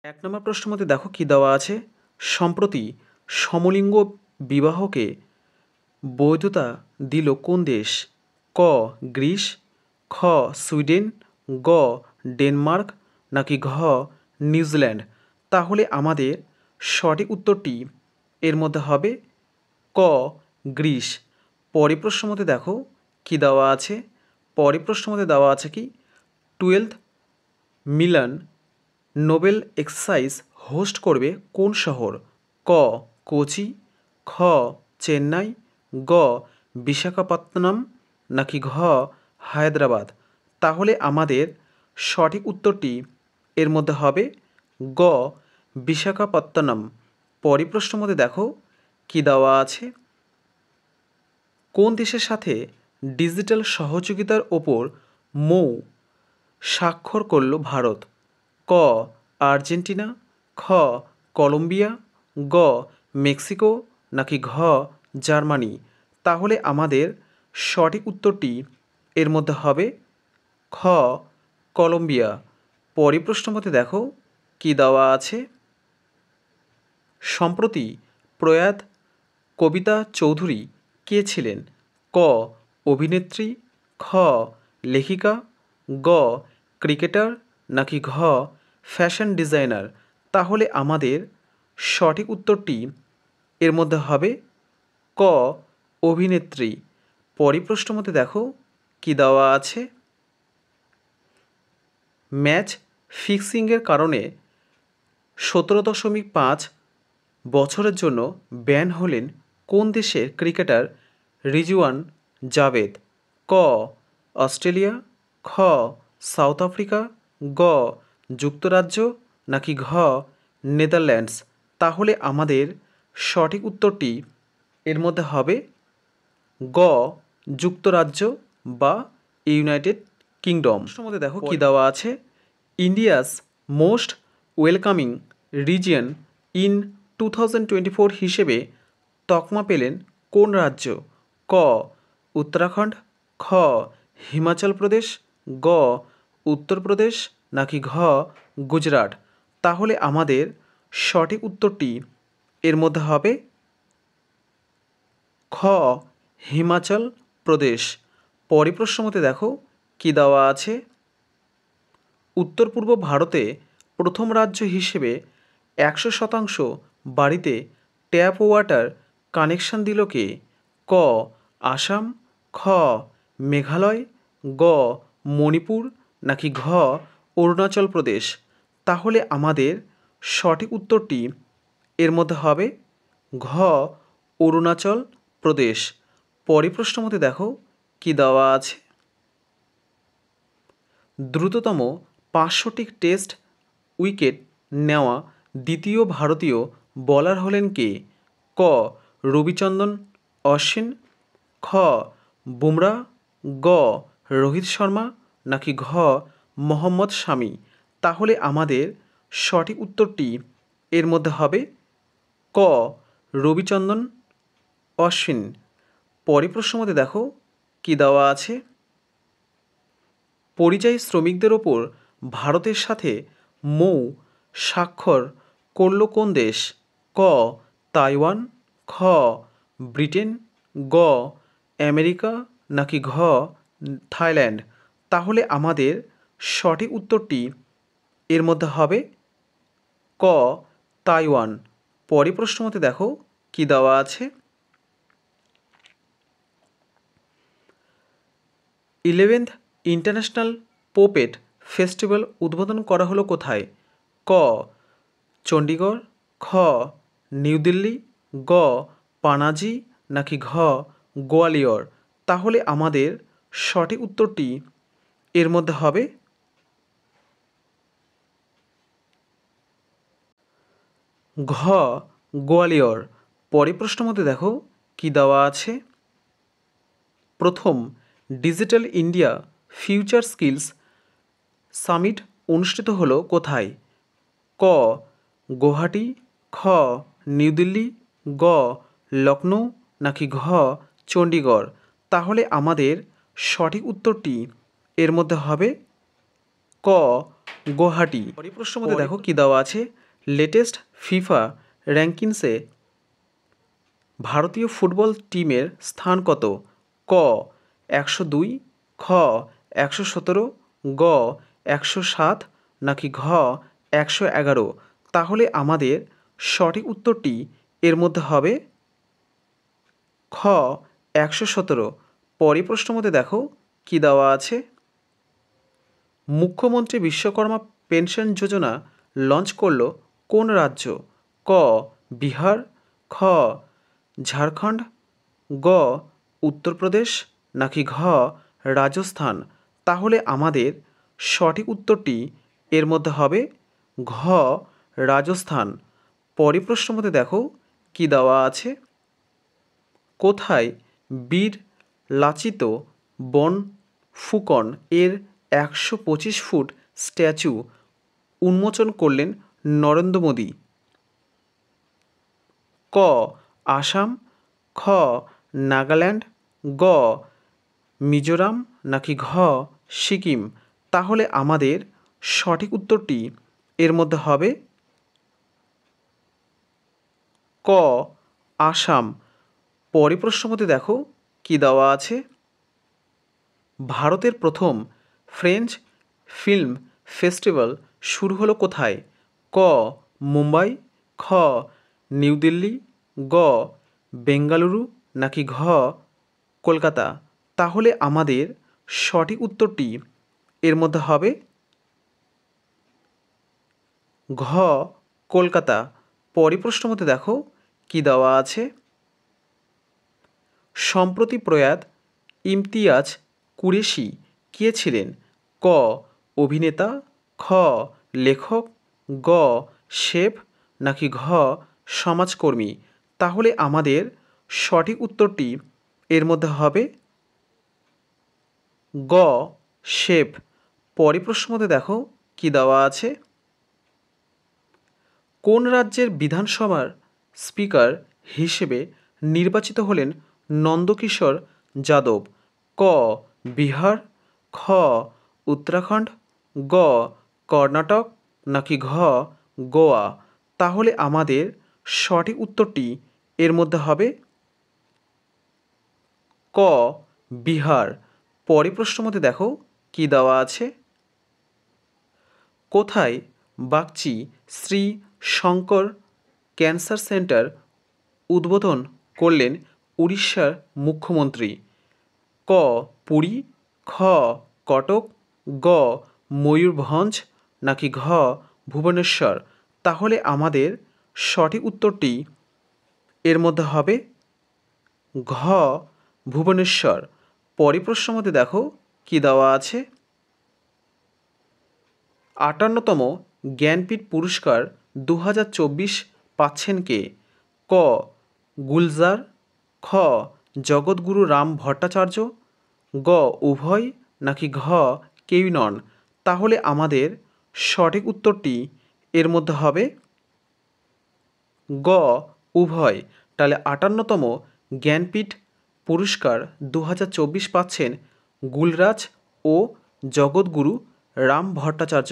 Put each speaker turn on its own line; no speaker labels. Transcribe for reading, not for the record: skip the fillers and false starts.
এক নম্বর প্রশ্নের মধ্যে দেখো কি দেওয়া আছে। সম্প্রতি সমলিঙ্গ বিবাহকে বৈধতা দিল কোন দেশ? ক গ্রিস, খ সুইডেন, গ ডেনমার্ক, নাকি ঘ নিউজিল্যান্ড। তাহলে আমাদের সঠিক উত্তরটি এর মধ্যে হবে ক গ্রিস। পরের প্রশ্নের মধ্যে দেখো কি দেওয়া আছে। পরের প্রশ্নের মধ্যে দেওয়া আছে কি 12th Milan Nobel exercise host করবে কোন শহর? ক কোচি, খ চেন্নাই, গ বিশাখাপত্তনম, নাকি ঘ হায়দ্রাবাদ। তাহলে আমাদের সঠিক উত্তরটি এর মধ্যে হবে গ বিশাখাপত্তনম। পরের প্রশ্নের মধ্যে দেখো কি দেওয়া আছে। কোন দেশের সাথে ডিজিটাল সহযোগিতার ওপর মৌ স্বাক্ষর করল ভারত? ক আর্জেন্টিনা, খ কলম্বিয়া, গ মেক্সিকো, নাকি ঘ জার্মানি। তাহলে আমাদের সঠিক উত্তরটি এর মধ্যে হবে খ কলম্বিয়া। পরের প্রশ্নের মধ্যে দেখো কি দেওয়া আছে। সম্প্রতি প্রয়াত কবিতা চৌধুরী কে ছিলেন? ক অভিনেত্রী, খ লেখিকা, গ ক্রিকেটার, নাকি ঘ ফ্যাশন ডিজাইনার। তাহলে আমাদের সঠিক উত্তরটি এর মধ্যে হবে ক অভিনেত্রী। পরের প্রশ্নের মধ্যে দেখো কি দেওয়া আছে। ম্যাচ ফিক্সিংয়ের কারণে 17.5 বছরের জন্য ব্যান হলেন কোন দেশের ক্রিকেটার রিজওয়ান জাভেদ? ক অস্ট্রেলিয়া, খ সাউথ আফ্রিকা, গ যুক্তরাজ্য, নাকি ঘ নেদারল্যান্ডস। তাহলে আমাদের সঠিক উত্তরটি এর মধ্যে হবে গ যুক্তরাজ্য বা ইউনাইটেড কিংডম। মধ্যে দেখো কি দেওয়া আছে। India's most welcoming region in 2024 হিসেবে তকমা পেলেন কোন রাজ্য? ক উত্তরাখণ্ড, খ হিমাচল প্রদেশ, গ উত্তরপ্রদেশ, নাকি ঘ গুজরাট। তাহলে আমাদের সঠিক উত্তরটি এর মধ্যে হবে খ হিমাচল প্রদেশ। পরের প্রশ্নের মধ্যে দেখো কি দেওয়া আছে। উত্তর পূর্ব ভারতে প্রথম রাজ্য হিসেবে 100% বাড়িতে ট্যাপ ওয়াটার কানেকশন দিল কে? ক আসাম, খ মেঘালয়, গ মণিপুর, নাকি ঘ অরুণাচল প্রদেশ। তাহলে আমাদের সঠিক উত্তরটি এর মধ্যে হবে ঘ অরুণাচল প্রদেশ। পরের প্রশ্নের মধ্যে দেখো কি দেওয়া আছে। দ্রুততম 500টি টেস্ট উইকেট নেওয়া দ্বিতীয় ভারতীয় বোলার হলেন কে? ক রবিচন্দ্রন অশ্বিন, খ বুমরা, গ রোহিত শর্মা, নাকি ঘ মোহাম্মদ শামি। তাহলে আমাদের সঠিক উত্তরটি এর মধ্যে হবে ক রবিচন্দ্রন অশ্বিন। পরের প্রশ্নের মধ্যে দেখো কি দেওয়া আছে। পরিযায়ী শ্রমিকদের ওপর ভারতের সাথে মৌ স্বাক্ষর করল কোন দেশ? ক তাইওয়ান, খ ব্রিটেন, গ আমেরিকা, নাকি ঘ থাইল্যান্ড। তাহলে আমাদের সঠিক উত্তরটি এর মধ্যে হবে ক তাইওয়ান। পরের প্রশ্নের মধ্যে দেখো কি দেওয়া আছে। 11th ইন্টারন্যাশনাল পোপেট ফেস্টিভ্যাল উদ্বোধন করা হলো কোথায়? ক চণ্ডীগড়, খ নিউ দিল্লি, গ পানাজি, নাকি ঘ গোয়ালিয়র। তাহলে আমাদের সঠিক উত্তরটি এর মধ্যে হবে ঘ গোয়ালিয়র। পরের প্রশ্নের মধ্যে দেখো কি দেওয়া আছে। প্রথম digital India future skills summit অনুষ্ঠিত হলো কোথায়? ক গুয়াহাটি, খ নিউ দিল্লি, গ লখনৌ, নাকি ঘ চণ্ডীগড়। তাহলে আমাদের সঠিক উত্তরটি এর মধ্যে হবে ক গুয়াহাটি। পরের প্রশ্নের মধ্যে দেখো কি দেওয়া আছে, লেটেস্ট ফিফা র্যাঙ্কিংসে ভারতীয় ফুটবল টিমের স্থান কত? ক 102, খ 117, গ 107 নাকি ঘ 111? তাহলে আমাদের সঠিক উত্তরটি এর মধ্যে হবে খ 117। পরের প্রশ্নের মধ্যে দেখো কি দেওয়া আছে, মুখ্যমন্ত্রী বিশ্বকর্মা পেনশন যোজনা লঞ্চ করলো কোন রাজ্য? ক বিহার, খ ঝাড়খণ্ড, গ উত্তরপ্রদেশ নাকি ঘ রাজস্থান? তাহলে আমাদের সঠিক উত্তরটি এর মধ্যে হবে ঘ রাজস্থান। পরের প্রশ্নের মধ্যে দেখো কি দেওয়া আছে, কোথায় বীর লাচিত বনফুকন এর 125 ফুট স্ট্যাচু উন্মোচন করলেন নরেন্দ্র মোদী? ক আসাম, খ নাগাল্যান্ড, গ মিজোরাম নাকি ঘ সিকিম? তাহলে আমাদের সঠিক উত্তরটি এর মধ্যে হবে ক আসাম। পরের প্রশ্নের মধ্যে দেখো কি দেওয়া আছে, ভারতের প্রথম ফ্রেঞ্চ ফিল্ম ফেস্টিভ্যাল শুরু হলো কোথায়? ক মুম্বাই, খ নিউ দিল্লি, গ বেঙ্গালুরু নাকি ঘ কলকাতা? তাহলে আমাদের সঠিক উত্তরটি এর মধ্যে হবে ঘ কলকাতা। পরের প্রশ্নের মধ্যে দেখো কি দেওয়া আছে, সম্প্রতি প্রয়াত ইমতিয়াজ কুরেশি কে ছিলেন? ক অভিনেতা, খ লেখক, গ শেফ নাকি ঘ সমাজকর্মী? তাহলে আমাদের সঠিক উত্তরটি এর মধ্যে হবে গ শেফ। পরের প্রশ্নের মধ্যে দেখো কি দেওয়া আছে, কোন রাজ্যের বিধানসভার স্পিকার হিসেবে নির্বাচিত হলেন নন্দকিশোর যাদব? ক বিহার, খ উত্তরাখণ্ড, গ কর্ণাটক নাকি ঘ গোয়া? তাহলে আমাদের সঠিক উত্তরটি এর মধ্যে হবে ক বিহার। পরের প্রশ্নের মধ্যে দেখো কি দেওয়া আছে, কোথায় বাগচি শ্রী শঙ্কর ক্যান্সার সেন্টার উদ্বোধন করলেন উড়িষ্যার মুখ্যমন্ত্রী? ক পুরী, খ কটক, গ ময়ূরভঞ্জ নাকি ঘ ভুবনেশ্বর? তাহলে আমাদের সঠিক উত্তরটি এর মধ্যে হবে ঘ ভুবনেশ্বর। পরের প্রশ্নের মধ্যে দেখো কি দেওয়া আছে, 58তম জ্ঞানপীঠ পুরস্কার 2024 পাচ্ছেন কে? ক গুলজার, খ জগৎগুরু রাম ভট্টাচার্য, গ উভয় নাকি ঘ কেউই নন? তাহলে আমাদের সঠিক উত্তরটি এর মধ্যে হবে গ উভয়। তাহলে 58তম জ্ঞানপীঠ পুরস্কার 2024 পাচ্ছেন গুলরাজ ও জগৎগুরু রাম ভট্টাচার্য।